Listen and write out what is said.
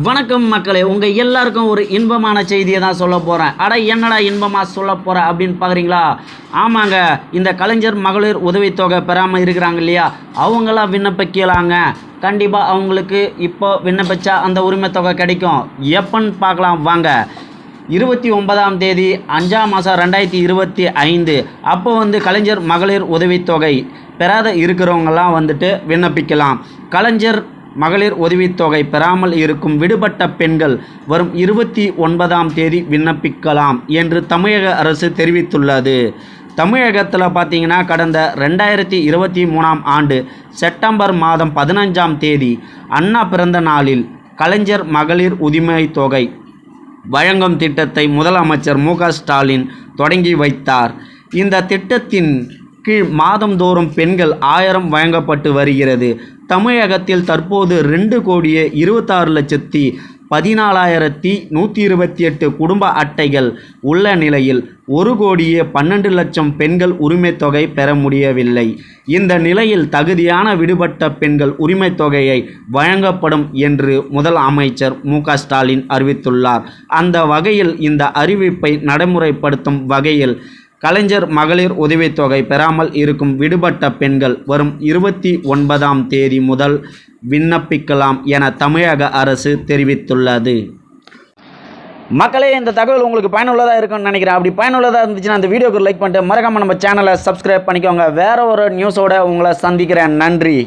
வணக்கம் மக்களே, உங்கள் எல்லாருக்கும் ஒரு இன்பமான செய்தியை தான் சொல்ல போகிறேன். என்னடா இன்பமாக சொல்ல போகிறேன் அப்படின்னு பார்க்குறீங்களா? ஆமாங்க, இந்த கலைஞர் மகளிர் உதவித்தொகை பெறாமல் இருக்கிறாங்க இல்லையா, அவங்களாம் விண்ணப்பிக்கலாங்க. கண்டிப்பாக அவங்களுக்கு இப்போ விண்ணப்பிச்சா அந்த உரிமை தொகை கிடைக்கும். எப்போன்னு பார்க்கலாம் வாங்க. 29ஆம் தேதி 5ஆம் மாதம் 2025 அப்போ கலைஞர் மகளிர் உதவித்தொகை பெறாத இருக்கிறவங்கலாம் விண்ணப்பிக்கலாம். கலைஞர் மகளிர் உதவித்தொகை பெறாமல் இருக்கும் விடுபட்ட பெண்கள் வரும் 29ஆம் தேதி விண்ணப்பிக்கலாம் என்று தமிழக அரசு தெரிவித்துள்ளது. தமிழகத்தில் பார்த்தீங்கன்னா கடந்த 2023ஆம் ஆண்டு செப்டம்பர் மாதம் 15ஆம் தேதி அண்ணா பிறந்த நாளில் கலைஞர் மகளிர் உரிமைத்தொகை வழங்கும் திட்டத்தை முதலமைச்சர் மு.க.ஸ்டாலின் தொடங்கி வைத்தார். இந்த திட்டத்தின் கீழ் மாதந்தோறும் பெண்கள் 1000 வழங்கப்பட்டு வருகிறது. தமிழகத்தில் தற்போது 2,26,14,128 குடும்ப அட்டைகள் உள்ள நிலையில் 1,12,00,000 பெண்கள் உரிமை தொகை பெற முடியவில்லை. இந்த நிலையில் தகுதியான விடுபட்ட பெண்கள் உரிமை தொகையை வழங்கப்படும் என்று முதலமைச்சர் மு.க.ஸ்டாலின் அறிவித்துள்ளார். அந்த வகையில் இந்த அறிவிப்பை நடைமுறைப்படுத்தும் வகையில் கலைஞர் மகளிர் உதவித்தொகை பெறாமல் இருக்கும் விடுபட்ட பெண்கள் வரும் 29ஆம் தேதி முதல் விண்ணப்பிக்கலாம் என தமிழக அரசு தெரிவித்துள்ளது. மக்களே, இந்த தகவல் உங்களுக்கு பயனுள்ளதாக இருக்குன்னு நினைக்கிறேன். அப்படி பயனுள்ளதாக இருந்துச்சுன்னா அந்த வீடியோக்கு லைக் பண்ணிட்டு மறக்காமல் நம்ம சேனலை சப்ஸ்கிரைப் பண்ணிக்கோங்க. வேற ஒரு நியூஸோட உங்களை சந்திக்கிறேன். நன்றி.